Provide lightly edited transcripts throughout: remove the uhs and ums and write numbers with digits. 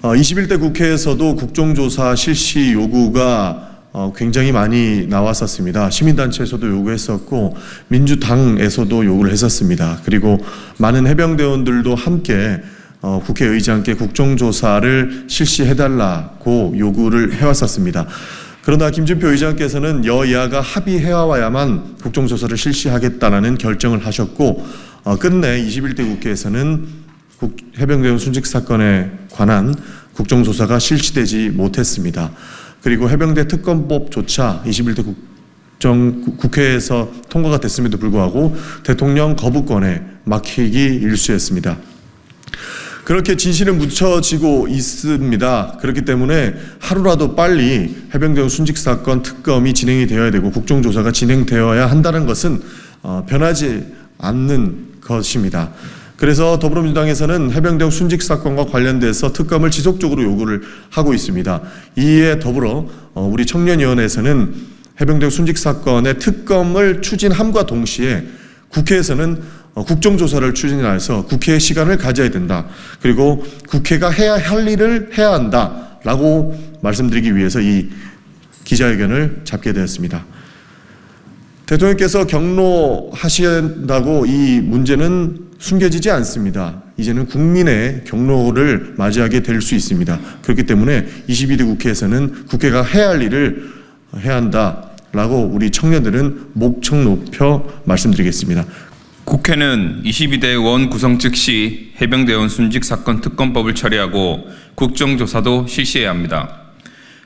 21대 국회에서도 국정조사 실시 요구가 굉장히 많이 나왔었습니다. 시민단체에서도 요구했었고 민주당에서도 요구를 했었습니다. 그리고 많은 해병대원들도 함께 국회의장께 국정조사를 실시해달라고 요구를 해왔었습니다. 그러나 김진표 의장께서는 여야가 합의해와야만 국정조사를 실시하겠다는 결정을 하셨고 끝내 21대 국회에서는 해병대원 순직 사건에 관한 국정조사가 실시되지 못했습니다. 그리고 해병대 특검법조차 21대 국회에서 통과가 됐음에도 불구하고 대통령 거부권에 막히기 일쑤였습니다. 그렇게 진실은 묻혀지고 있습니다. 그렇기 때문에 하루라도 빨리 해병대원 순직 사건 특검이 진행이 되어야 되고 국정조사가 진행되어야 한다는 것은 변하지 않는 것입니다. 그래서 더불어민주당에서는 해병대원 순직 사건과 관련돼서 특검을 지속적으로 요구를 하고 있습니다. 이에 더불어 우리 청년위원회에서는 해병대원 순직 사건의 특검을 추진함과 동시에 국회에서는 국정조사를 추진해서 국회의 시간을 가져야 된다. 그리고 국회가 해야 할 일을 해야 한다라고 말씀드리기 위해서 이 기자회견을 잡게 되었습니다. 대통령께서 경로하신다고 이 문제는 숨겨지지 않습니다. 이제는 국민의 경로를 맞이하게 될 수 있습니다. 그렇기 때문에 22대 국회에서는 국회가 해야 할 일을 해야 한다라고 우리 청년들은 목청 높여 말씀드리겠습니다. 국회는 22대 원 구성 즉시 해병대원 순직 사건 특검법을 처리하고 국정조사도 실시해야 합니다.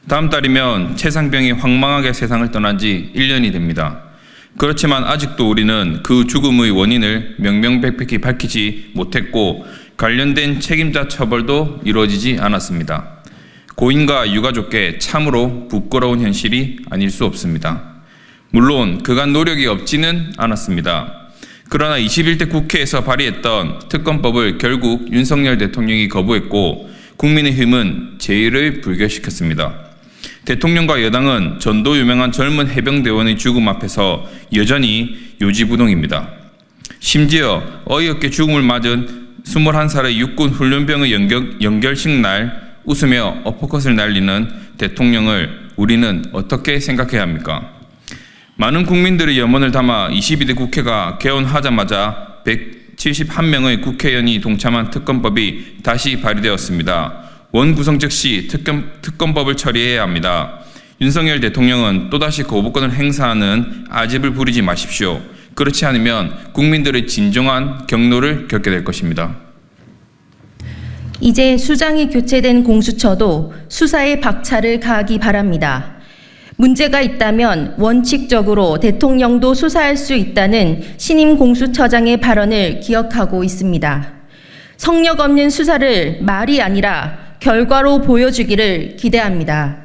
다음 달이면 최상병이 황망하게 세상을 떠난 지 1년이 됩니다. 그렇지만 아직도 우리는 그 죽음의 원인을 명명백백히 밝히지 못했고 관련된 책임자 처벌도 이루어지지 않았습니다. 고인과 유가족께 참으로 부끄러운 현실이 아닐 수 없습니다. 물론 그간 노력이 없지는 않았습니다. 그러나 21대 국회에서 발의했던 특검법을 결국 윤석열 대통령이 거부했고 국민의힘은 제의를 불결시켰습니다. 대통령과 여당은 전도 유명한 젊은 해병대원의 죽음 앞에서 여전히 요지부동입니다. 심지어 어이없게 죽음을 맞은 21살의 육군 훈련병의 연결식 날 웃으며 어퍼컷을 날리는 대통령을 우리는 어떻게 생각해야 합니까? 많은 국민들의 염원을 담아 22대 국회가 개원하자마자 171명의 국회의원이 동참한 특검법이 다시 발의되었습니다. 원구성 즉시 특검법을 처리해야 합니다. 윤석열 대통령은 또다시 거부권을 행사하는 아집을 부리지 마십시오. 그렇지 않으면 국민들의 진정한 경로를 겪게 될 것입니다. 이제 수장이 교체된 공수처도 수사에 박차를 가하기 바랍니다. 문제가 있다면 원칙적으로 대통령도 수사할 수 있다는 신임 공수처장의 발언을 기억하고 있습니다. 성역 없는 수사를 말이 아니라 결과로 보여주기를 기대합니다.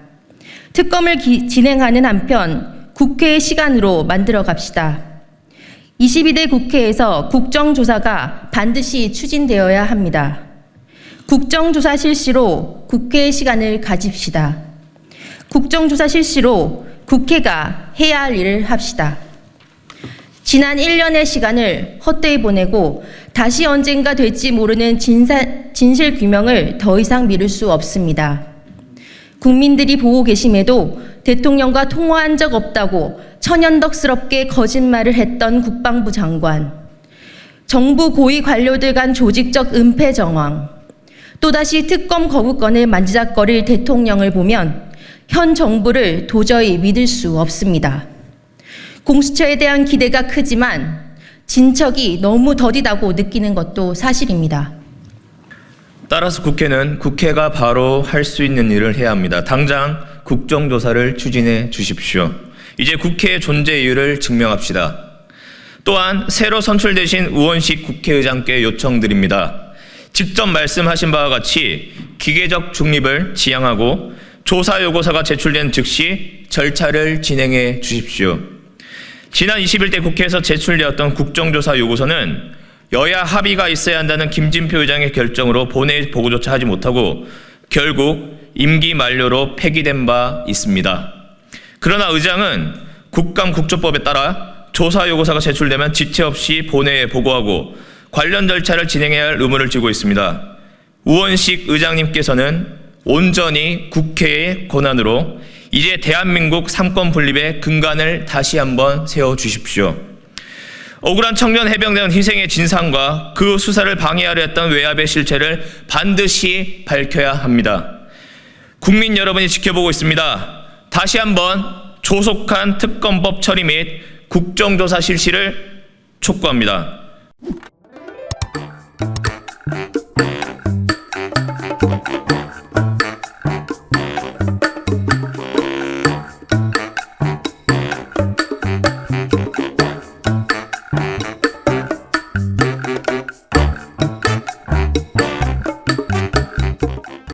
특검을 진행하는 한편 국회의 시간으로 만들어 갑시다. 22대 국회에서 국정조사가 반드시 추진되어야 합니다. 국정조사 실시로 국회의 시간을 가집시다. 국정조사 실시로 국회가 해야 할 일을 합시다. 지난 1년의 시간을 헛되이 보내고 다시 언젠가 될지 모르는 진실 규명을 더 이상 미룰 수 없습니다. 국민들이 보고 계심에도 대통령과 통화한 적 없다고 천연덕스럽게 거짓말을 했던 국방부 장관, 정부 고위 관료들 간 조직적 은폐 정황, 또다시 특검 거부권을 만지작거릴 대통령을 보면 현 정부를 도저히 믿을 수 없습니다. 공수처에 대한 기대가 크지만 진척이 너무 더디다고 느끼는 것도 사실입니다. 따라서 국회는 국회가 바로 할 수 있는 일을 해야 합니다. 당장 국정조사를 추진해 주십시오. 이제 국회의 존재 이유를 증명합시다. 또한 새로 선출되신 우원식 국회의장께 요청드립니다. 직접 말씀하신 바와 같이 기계적 중립을 지향하고 조사 요구서가 제출된 즉시 절차를 진행해 주십시오. 지난 21대 국회에서 제출되었던 국정조사 요구서는 여야 합의가 있어야 한다는 김진표 의장의 결정으로 본회의 보고조차 하지 못하고 결국 임기 만료로 폐기된 바 있습니다. 그러나 의장은 국감국조법에 따라 조사 요구서가 제출되면 지체 없이 본회의에 보고하고 관련 절차를 진행해야 할 의무를 지고 있습니다. 우원식 의장님께서는 온전히 국회의 권한으로 이제 대한민국 삼권 분립의 근간을 다시 한번 세워주십시오. 억울한 청년 해병대원 희생의 진상과 그 수사를 방해하려 했던 외압의 실체를 반드시 밝혀야 합니다. 국민 여러분이 지켜보고 있습니다. 다시 한번 조속한 특검법 처리 및 국정조사 실시를 촉구합니다.